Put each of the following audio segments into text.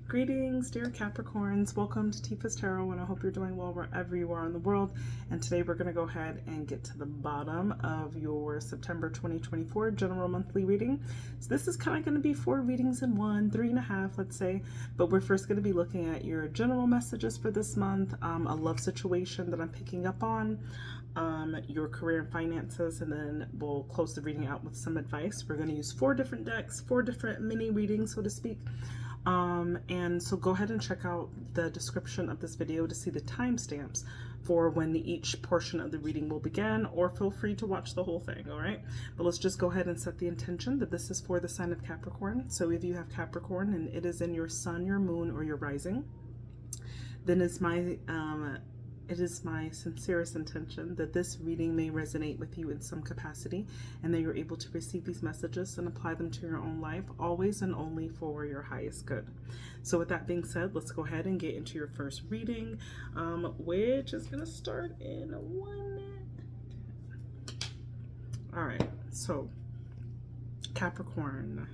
Greetings, dear Capricorns. Welcome to Tifa's Tarot, and I hope you're doing well wherever you are in the world. And today we're going to go ahead and get to the bottom of your September 2024 general monthly reading. So this is kind of going to be 4 readings in one, 3.5, let's say. But we're first going to be looking at your general messages for this month, a love situation that I'm picking up on, your career and finances, and then we'll close the reading out with some advice. We're going to use 4 different decks, 4 different mini readings, so to speak. And so go ahead and check out the description of this video to see the timestamps for when each portion of the reading will begin, or feel free to watch the whole thing, all right? But let's just go ahead and set the intention that this is for the sign of Capricorn. So if you have Capricorn and it is in your sun, your moon, or your rising, then it is my sincerest intention that this reading may resonate with you in some capacity, and that you're able to receive these messages and apply them to your own life, always and only for your highest good. So with that being said, let's go ahead and get into your first reading, which is going to start in 1 minute. All right, so Capricorn,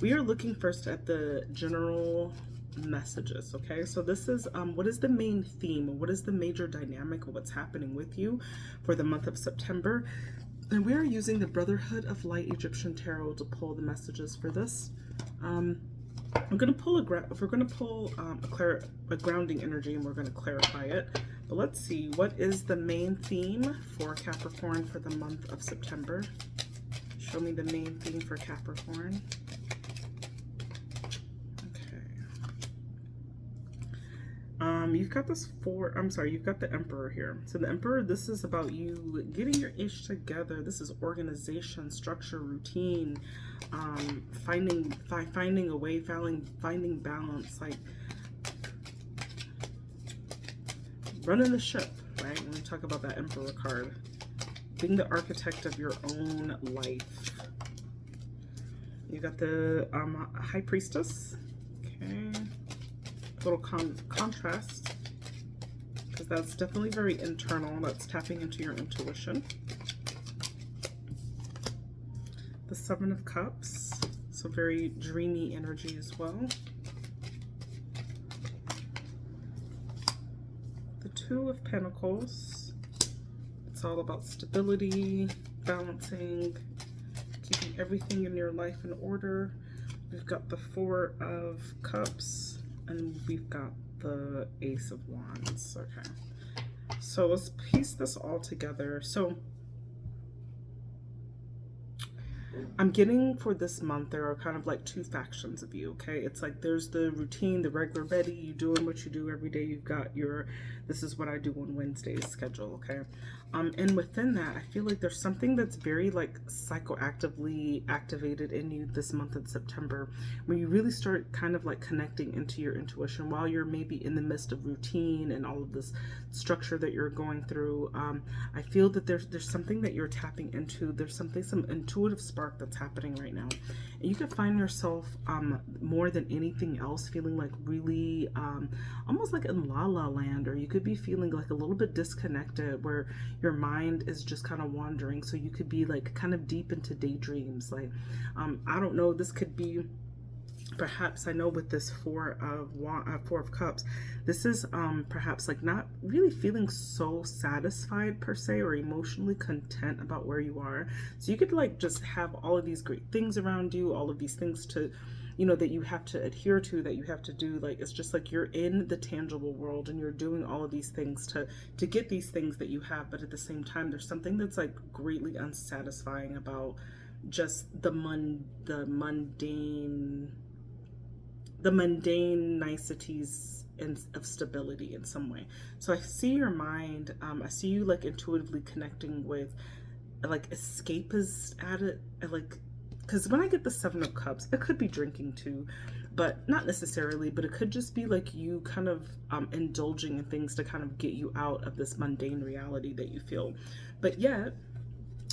we are looking first at the general messages. Okay, so this is what is the main theme, what is the major dynamic of what's happening with you for the month of September. And we are using the Brotherhood of Light Egyptian Tarot to pull the messages for this. I'm going to pull a grounding energy, and we're going to clarify it. But let's see, what is the main theme for Capricorn for the month of September? Show me the main theme for Capricorn. You've got you've got the Emperor here. So the Emperor, this is about you getting your ish together. This is organization, structure, routine, finding a way, finding balance, like running the ship, right? When we talk about that Emperor card, being the architect of your own life. You got the High Priestess. Okay. Little contrast, because that's definitely very internal. That's tapping into your intuition. The Seven of Cups, so very dreamy energy as well. The Two of Pentacles, it's all about stability, balancing, keeping everything in your life in order. We've got the Four of Cups, and we've got the Ace of Wands. Okay, so let's piece this all together. So I'm getting for this month, there are kind of like 2 factions of you, okay? It's like there's the routine, the regular Betty, you doing what you do every day. You've got your, this is what I do on Wednesdays schedule, okay? And within that, I feel like there's something that's very like psychoactively activated in you this month of September, when you really start kind of like connecting into your intuition while you're maybe in the midst of routine and all of this structure that you're going through. I feel that there's something that you're tapping into. There's some intuitive spark that's happening right now, and you could find yourself more than anything else feeling like really almost like in la la land, or you could be feeling like a little bit disconnected, where your mind is just kind of wandering. So you could be like kind of deep into daydreams, like I don't know, this could be perhaps, I know with this Four of Cups, this is perhaps like not really feeling so satisfied per se, or emotionally content about where you are. So you could like just have all of these great things around you, all of these things to, you know, that you have to adhere to, that you have to do. Like it's just like you're in the tangible world and you're doing all of these things to get these things that you have, but at the same time there's something that's like greatly unsatisfying about just the mundane niceties of stability in some way. So I see your mind, I see you like intuitively connecting with like escape is at it, like, because when I get the Seven of Cups, it could be drinking too, but not necessarily, but it could just be like you kind of indulging in things to kind of get you out of this mundane reality that you feel. But yet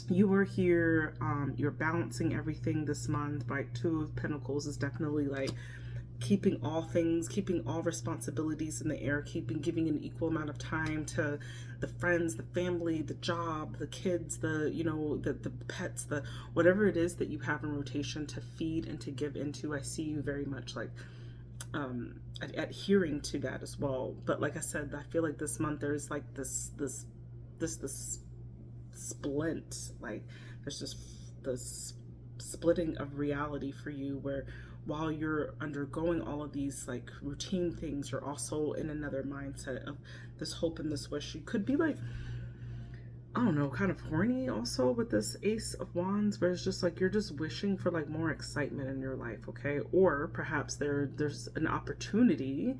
you are here, you're balancing everything this month, right? Two of Pentacles is definitely like keeping all things, keeping all responsibilities in the air, giving an equal amount of time to the friends, the family, the job, the kids, the, you know, the pets, the whatever it is that you have in rotation to feed and to give into. I see you very much like adhering to that as well. But like I said, I feel like this month there's like this splint, like there's just this splitting of reality for you, where while you're undergoing all of these like routine things, you're also in another mindset of this hope and this wish. You could be like, I don't know, kind of horny also with this Ace of Wands, where it's just like you're just wishing for like more excitement in your life, okay? Or perhaps there's an opportunity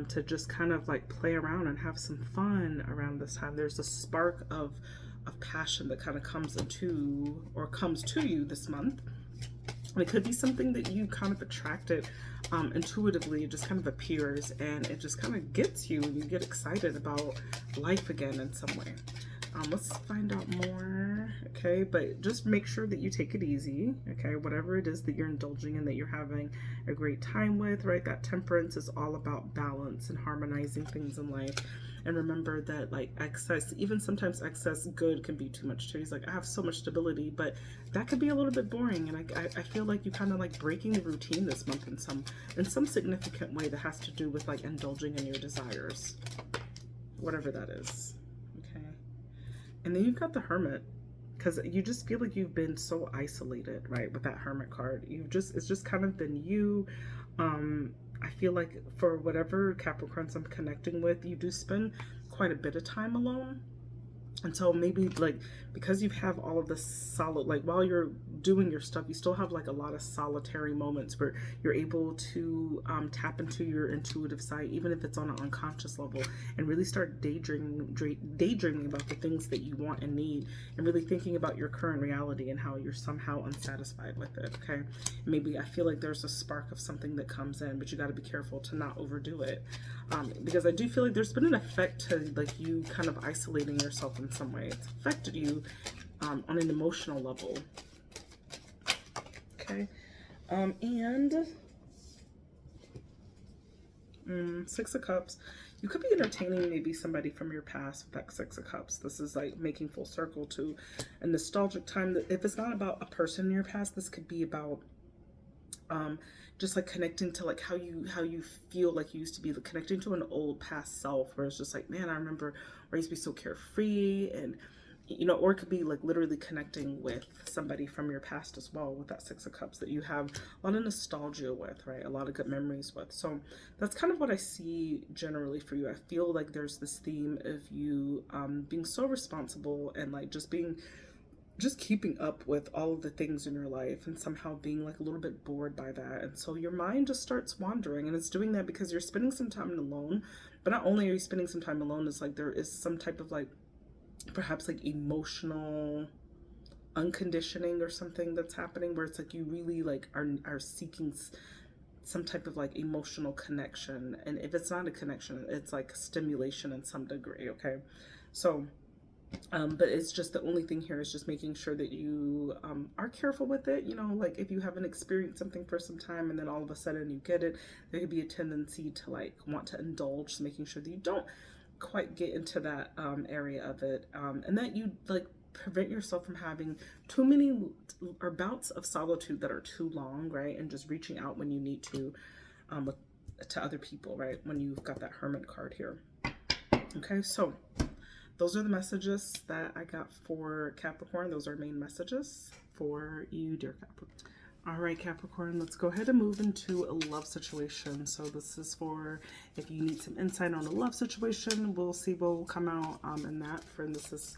to just kind of like play around and have some fun around this time. There's a spark of passion that kind of comes to you this month. And it could be something that you kind of attracted intuitively. It just kind of appears and it just kind of gets you, and you get excited about life again in some way. Let's find out more, okay? But just make sure that you take it easy, okay? Whatever it is that you're indulging in, that you're having a great time with, right? That temperance is all about balance and harmonizing things in life. And remember that like excess, even sometimes excess good can be too much too. He's like, I have so much stability, but that could be a little bit boring. And I feel like you kind of like breaking the routine this month in some significant way that has to do with like indulging in your desires, whatever that is. Okay. And then you've got the Hermit, because you just feel like you've been so isolated, right? With that Hermit card, it's just kind of been you. I feel like for whatever Capricorns I'm connecting with, you do spend quite a bit of time alone. And so maybe like because you have all of this solid, like while you're doing your stuff, you still have like a lot of solitary moments where you're able to tap into your intuitive side, even if it's on an unconscious level, and really start daydreaming about the things that you want and need, and really thinking about your current reality and how you're somehow unsatisfied with it. Okay, maybe I feel like there's a spark of something that comes in, but you got to be careful to not overdo it, because I do feel like there's been an effect to like you kind of isolating yourself in some way. It's affected you on an emotional level. Okay, and Six of Cups. You could be entertaining maybe somebody from your past with that Six of Cups. This is like making full circle to a nostalgic time. That if it's not about a person in your past, this could be about just like connecting to like how you feel like you used to be, like connecting to an old past self, where it's just like, man, I remember where I used to be so carefree, and you know, or it could be like literally connecting with somebody from your past as well with that Six of Cups that you have a lot of nostalgia with, right? A lot of good memories with. So that's kind of what I see generally for you. I feel like there's this theme of you being so responsible and like just keeping up with all of the things in your life, and somehow being like a little bit bored by that. And so your mind just starts wandering, and it's doing that because you're spending some time alone. But not only are you spending some time alone, it's like there is some type of like perhaps like emotional unconditioning or something that's happening, where it's like you really like are seeking some type of like emotional connection. And if it's not a connection, it's like stimulation in some degree. Okay, so but it's just, the only thing here is just making sure that you are careful with it. You know, like if you haven't experienced something for some time and then all of a sudden you get it, there could be a tendency to like want to indulge, so making sure that you don't quite get into that area of it, and that you like prevent yourself from having too many or bouts of solitude that are too long, right? And just reaching out when you need to to other people, right? When you've got that Hermit card here. Okay, so those are the messages that I got for Capricorn. Those are main messages for you, dear Capricorn. All right, Capricorn, let's go ahead and move into a love situation. So this is for if you need some insight on a love situation. We'll see what will come out in that. And this is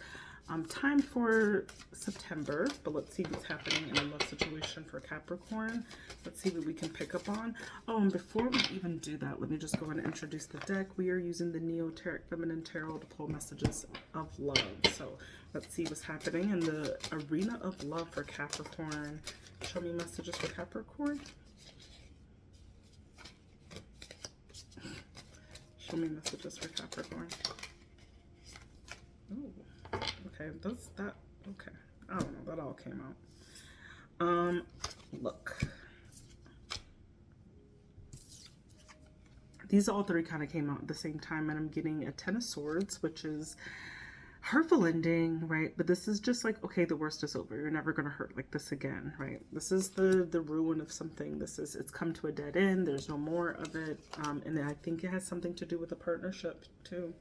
time for September, but let's see what's happening in a love situation for Capricorn. Let's see what we can pick up on. Oh, and before we even do that, let me just go ahead and introduce the deck. We are using the Neoteric Feminine Tarot to pull messages of love. So let's see what's happening in the arena of love for Capricorn. Show me messages for Capricorn. Show me messages for Capricorn. Oh, okay. That's that. Okay. I don't know. That all came out. Look. These all three kind of came out at the same time, and I'm getting a Ten of Swords, which is hurtful ending, right? But this is just like, okay, the worst is over. You're never gonna hurt like this again, right? This is the ruin of something. It's come to a dead end. There's no more of it, and I think it has something to do with a partnership too,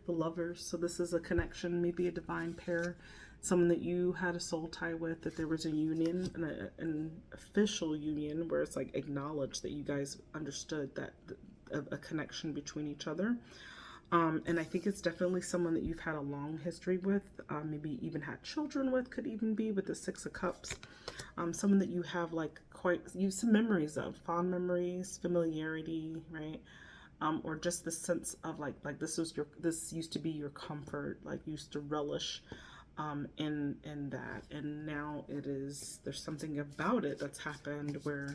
the lovers. So this is a connection, maybe a divine pair, someone that you had a soul tie with. That there was a union, an official union where it's like acknowledged that you guys understood that a connection between each other. And I think it's definitely someone that you've had a long history with, maybe even had children with, could even be with the Six of Cups. Someone that you have like some memories of, fond memories, familiarity, right? Or just the sense of like this used to be your comfort, like you used to relish in that, and now there's something about it that's happened where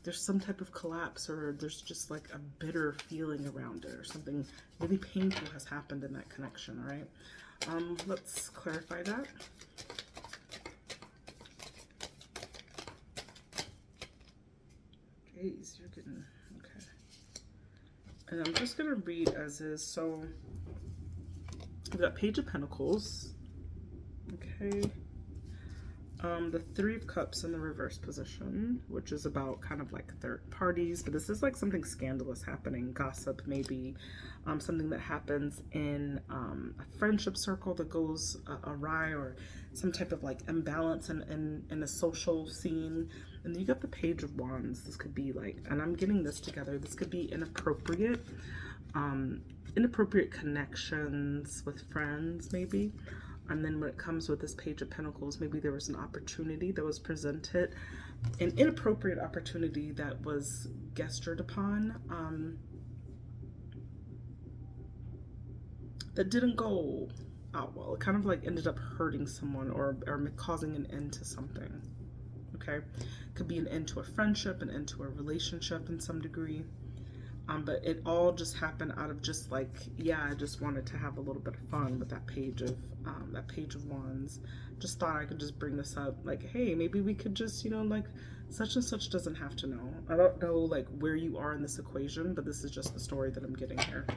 there's some type of collapse, or there's just like a bitter feeling around it, or something really painful has happened in that connection, right? Let's clarify that. Geez, you're getting, okay. And I'm just gonna read as is. So we've got Page of Pentacles, okay. The Three of Cups in the reverse position, which is about kind of like third parties, but this is like something scandalous happening, gossip maybe, something that happens in a friendship circle that goes awry, or some type of like imbalance in a social scene. And then you got the Page of Wands. This could be like, and I'm getting this together, this could be inappropriate connections with friends maybe. And then when it comes with this Page of Pentacles, maybe there was an opportunity that was presented, an inappropriate opportunity that was gestured upon, that didn't go out well. It kind of like ended up hurting someone, or causing an end to something, okay? Could be an end to a friendship, an end to a relationship in some degree. But it all just happened out of just like, yeah, I just wanted to have a little bit of fun with that Page of Wands. Just thought I could just bring this up, like, hey, maybe we could just, like, such and such doesn't have to know. I don't know like where you are in this equation, but this is just the story that I'm getting here.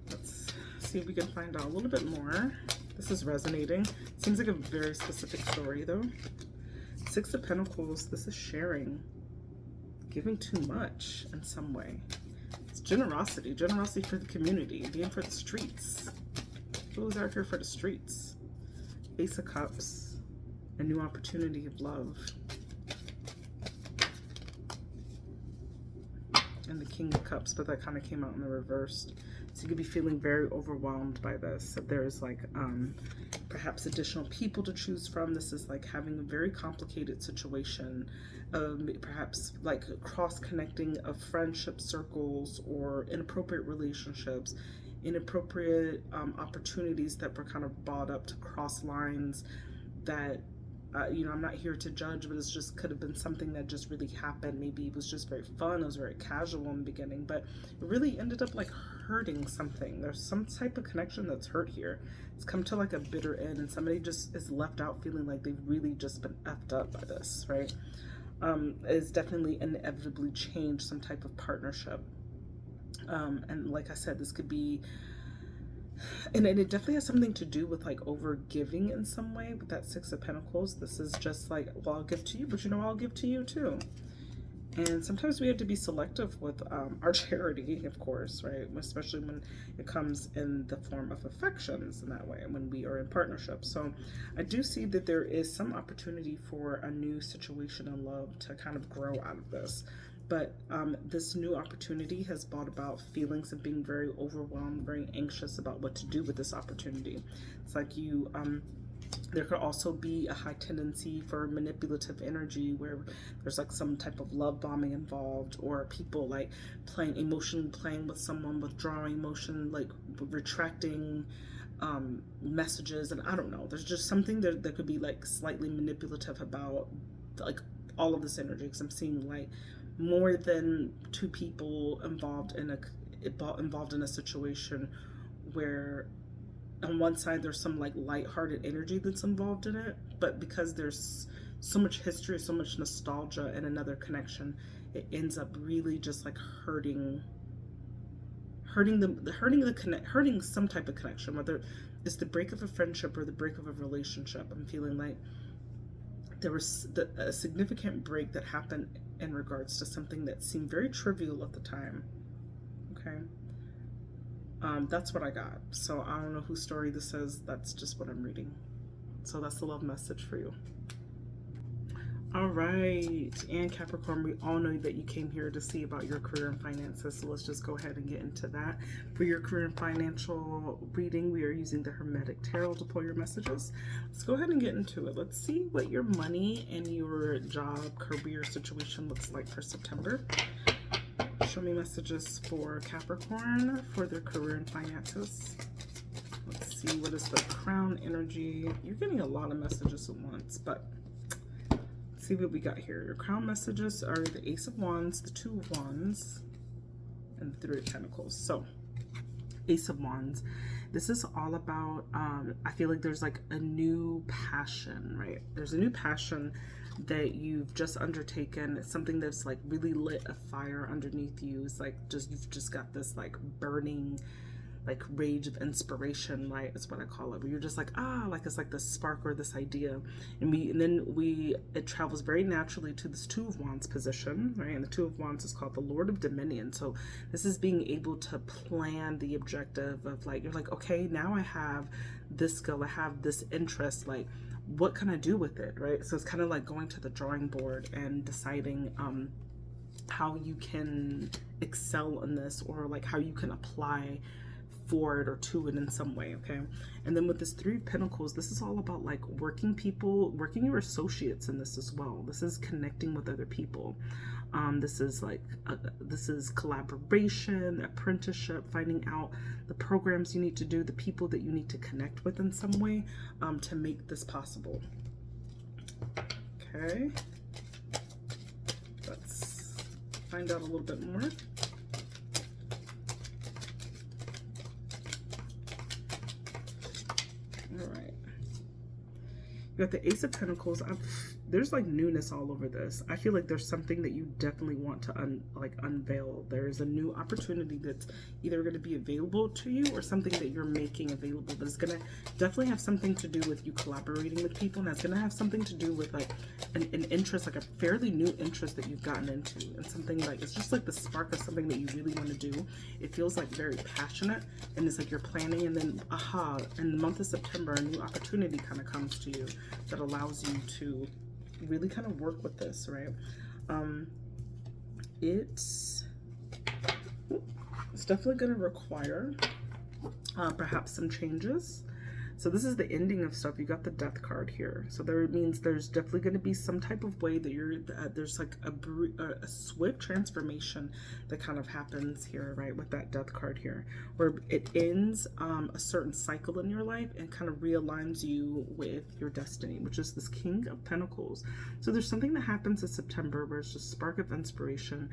Let's see if we can find out a little bit more. This is resonating. Seems like a very specific story though. Six of Pentacles, this is sharing. Giving too much in some way. It's generosity for the community, being for the streets. Who's out here for the streets? Ace of Cups, a new opportunity of love. And the King of Cups, but that kind of came out in the reversed. So you could be feeling very overwhelmed by this. That there's like perhaps additional people to choose from. This is like having a very complicated situation. Perhaps like cross-connecting of friendship circles, or inappropriate relationships, inappropriate opportunities that were kind of bought up to cross lines that, I'm not here to judge, but it's just could have been something that just really happened. Maybe it was just very fun, it was very casual in the beginning, but it really ended up like hurting something. There's some type of connection that's hurt here. It's come to like a bitter end, and somebody just is left out feeling like they've really just been effed up by this, right? Is definitely inevitably change some type of partnership. And like I said, this could be, and it definitely has something to do with like over giving in some way with that Six of Pentacles. This is just like, well, I'll give to you, but I'll give to you too. And sometimes we have to be selective with our charity, of course, right? Especially when it comes in the form of affections in that way, when we are in partnership. So I do see that there is some opportunity for a new situation in love to kind of grow out of this. But this new opportunity has brought about feelings of being very overwhelmed, very anxious about what to do with this opportunity. It's like you... there could also be a high tendency for manipulative energy, where there's like some type of love bombing involved, or people like emotionally playing with someone, withdrawing emotion, like retracting messages, and I don't know. There's just something that could be like slightly manipulative about like all of this energy, because I'm seeing like more than two people involved in a situation where on one side there's some like lighthearted energy that's involved in it, but because there's so much history, so much nostalgia, and another connection, it ends up really just like hurting hurting some type of connection, whether it's the break of a friendship or the break of a relationship. I'm feeling like there was a significant break that happened in regards to something that seemed very trivial at the time. Okay. That's what I got. So I don't know whose story this is. That's just what I'm reading. So that's the love message for you. All right, and Capricorn, we all know that you came here to see about your career and finances, so let's just go ahead and get into that. For your career and financial reading, we are using the Hermetic Tarot to pull your messages. Let's go ahead and get into it. Let's see what your money and your job, career situation looks like for September. Show me messages for Capricorn for their career and finances. Let's see, what is the Crown energy? You're getting a lot of messages at once, but see what we got here. Your Crown messages are the Ace of Wands, the Two of Wands, and the Three of Pentacles. So, Ace of Wands. This is all about, I feel like there's like a new passion, right? There's a new passion that you've just undertaken. It's something that's like really lit a fire underneath you. It's like you've just got this like burning like rage of inspiration, right? Is what I call it. Where you're just like, like it's like this spark or this idea, and then it travels very naturally to this Two of Wands position, right? And the Two of Wands is called the Lord of Dominion. So this is being able to plan the objective of like, you're like, okay, now I have this skill, I have this interest, like what can I do with it, right? So it's kind of like going to the drawing board and deciding how you can excel in this, or like how you can apply for it or to it in some way. Okay. And then with this Three of Pentacles, this is all about like working your associates in this as well. This is connecting with other people. This is like this is collaboration, apprenticeship, finding out the programs you need to do, the people that you need to connect with in some way to make this possible. Okay, let's find out a little bit more. All right, you got the Ace of Pentacles. There's like newness all over this. I feel like there's something that you definitely want to unveil. There's a new opportunity that's either going to be available to you or something that you're making available, but it's going to definitely have something to do with you collaborating with people, and that's going to have something to do with like an interest, like a fairly new interest that you've gotten into, and something like it's just like the spark of something that you really want to do. It feels like very passionate, and it's like you're planning, and then in the month of September a new opportunity kind of comes to you that allows you to really kind of work with this, right? It's definitely going to require perhaps some changes. So this is the ending of stuff. You got the Death card here, so there means there's definitely going to be some type of way that there's like a swift transformation that kind of happens here, right? With that Death card here, where it ends a certain cycle in your life and kind of realigns you with your destiny, which is this King of Pentacles. So there's something that happens in September where it's just spark of inspiration,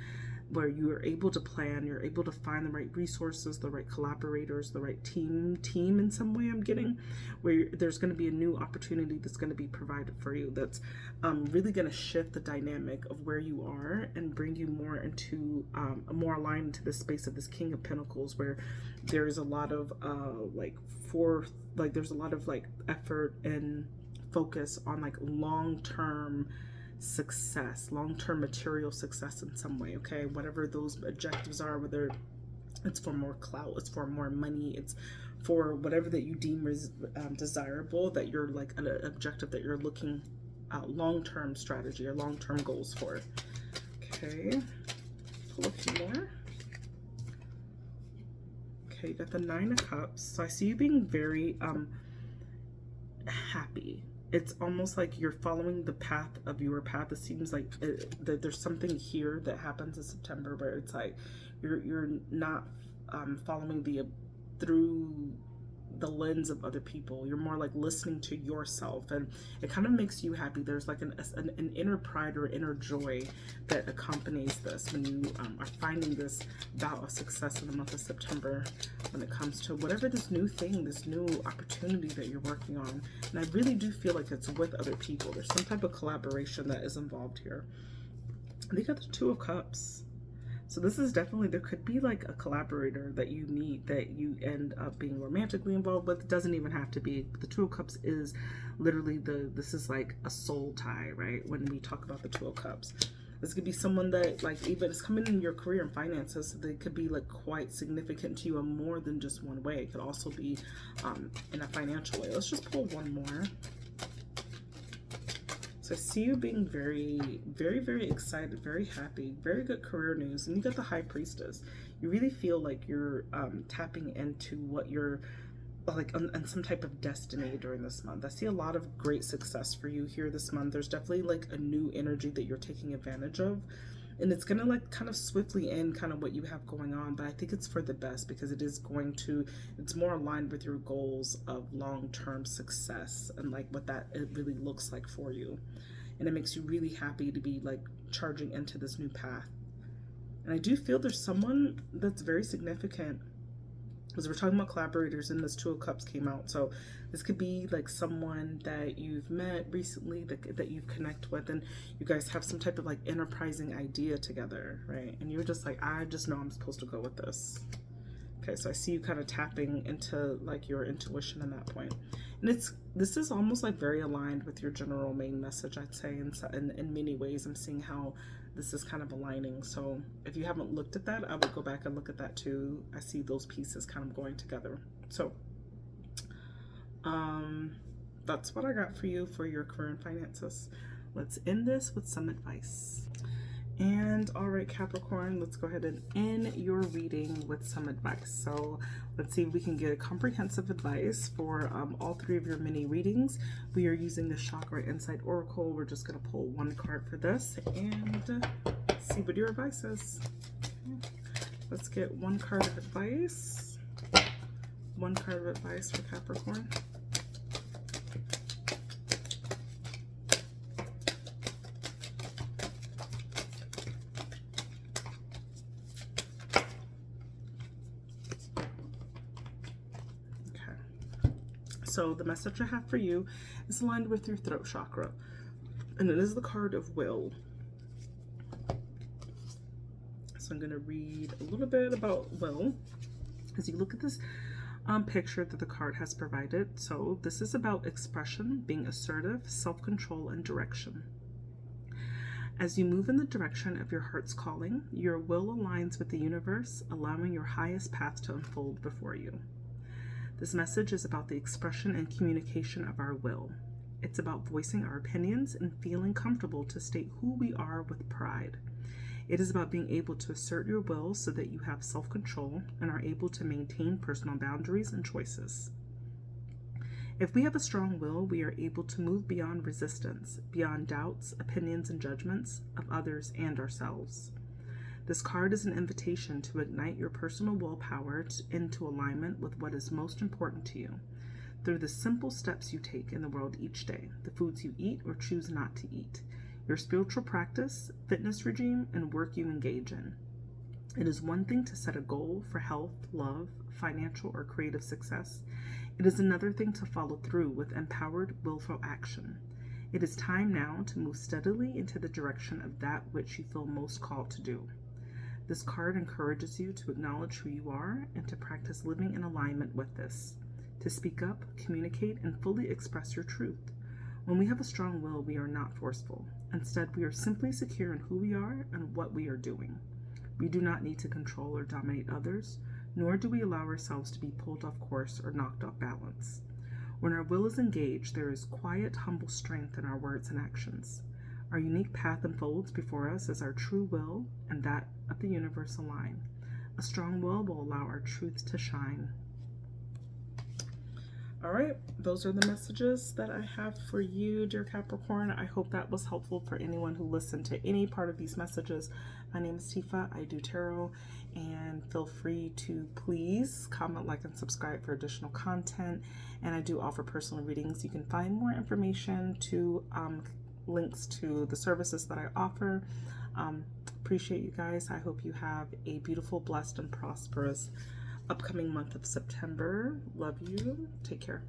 where you are able to plan, you're able to find the right resources, the right collaborators, the right team in some way. I'm getting where there's going to be a new opportunity that's going to be provided for you that's really going to shift the dynamic of where you are and bring you more into more aligned into the space of this King of Pentacles, where there's a lot of there's a lot of like effort and focus on like long-term success, long-term material success in some way. Okay, whatever those objectives are, whether it's for more clout, it's for more money, it's for whatever that you deem is desirable, that you're like an objective that you're looking at, long-term strategy or long-term goals for. Okay, pull a few more. Okay, you got the Nine of Cups. So I see you being very happy. It's almost like you're following the path of your path. It seems like that there's something here that happens in September where it's like you're not following through the lens of other people. You're more like listening to yourself, and it kind of makes you happy. There's like an inner pride or inner joy that accompanies this when you are finding this bout of success in the month of September when it comes to whatever this new thing, this new opportunity that you're working on. And I really do feel like it's with other people. There's some type of collaboration that is involved here. They got the Two of Cups. So this is definitely, there could be like a collaborator that you meet that you end up being romantically involved with. It doesn't even have to be. The Two of Cups is literally this is like a soul tie, right? When we talk about the Two of Cups. This could be someone that like even is coming in your career and finances. So they could be like quite significant to you in more than just one way. It could also be in a financial way. Let's just pull one more. So I see you being very, very, very excited, very happy, very good career news. And you got the High Priestess. You really feel like you're tapping into what you're like on some type of destiny during this month. I see a lot of great success for you here this month. There's definitely like a new energy that you're taking advantage of. And it's going to like kind of swiftly end kind of what you have going on. But I think it's for the best because it is going to, it's more aligned with your goals of long-term success and like what that it really looks like for you. And it makes you really happy to be like charging into this new path. And I do feel there's someone that's very significant, because we're talking about collaborators and this Two of Cups came out. So this could be like someone that you've met recently that you connect with, and you guys have some type of like enterprising idea together, right? And you're just like, I just know I'm supposed to go with this. Okay, so I see you kind of tapping into like your intuition in that point. And this is almost like very aligned with your general main message, I'd say, in many ways. I'm seeing how this is kind of aligning. So if you haven't looked at that, I would go back and look at that too. I see those pieces kind of going together. So that's what I got for you for your career and finances. Let's end this with some advice. And all right, Capricorn, let's go ahead and end your reading with some advice. So let's see if we can get a comprehensive advice for all three of your mini readings. We are using the Chakra Insight Oracle. We're just going to pull one card for this and see what your advice is. Let's get one card of advice. One card of advice for Capricorn. So the message I have for you is aligned with your throat chakra, and it is the card of will. So I'm going to read a little bit about will as you look at this picture that the card has provided. So this is about expression, being assertive, self-control, and direction. As you move in the direction of your heart's calling, your will aligns with the universe, allowing your highest path to unfold before you. This message is about the expression and communication of our will. It's about voicing our opinions and feeling comfortable to state who we are with pride. It is about being able to assert your will so that you have self-control and are able to maintain personal boundaries and choices. If we have a strong will, we are able to move beyond resistance, beyond doubts, opinions, and judgments of others and ourselves. This card is an invitation to ignite your personal willpower into alignment with what is most important to you through the simple steps you take in the world each day, the foods you eat or choose not to eat, your spiritual practice, fitness regime, and work you engage in. It is one thing to set a goal for health, love, financial, or creative success. It is another thing to follow through with empowered, willful action. It is time now to move steadily into the direction of that which you feel most called to do. This card encourages you to acknowledge who you are and to practice living in alignment with this, to speak up, communicate, and fully express your truth. When we have a strong will, we are not forceful. Instead, we are simply secure in who we are and what we are doing. We do not need to control or dominate others, nor do we allow ourselves to be pulled off course or knocked off balance. When our will is engaged, there is quiet, humble strength in our words and actions. Our unique path unfolds before us as our true will and that of the universe align. A strong will allow our truth to shine. All right, those are the messages that I have for you, dear Capricorn. I hope that was helpful for anyone who listened to any part of these messages. My name is Tifa. I do tarot, and feel free to please comment, like, and subscribe for additional content. And I do offer personal readings. You can find more information to links to the services that I offer. Appreciate you guys. I hope you have a beautiful, blessed, and prosperous upcoming month of September. Love you. Take care.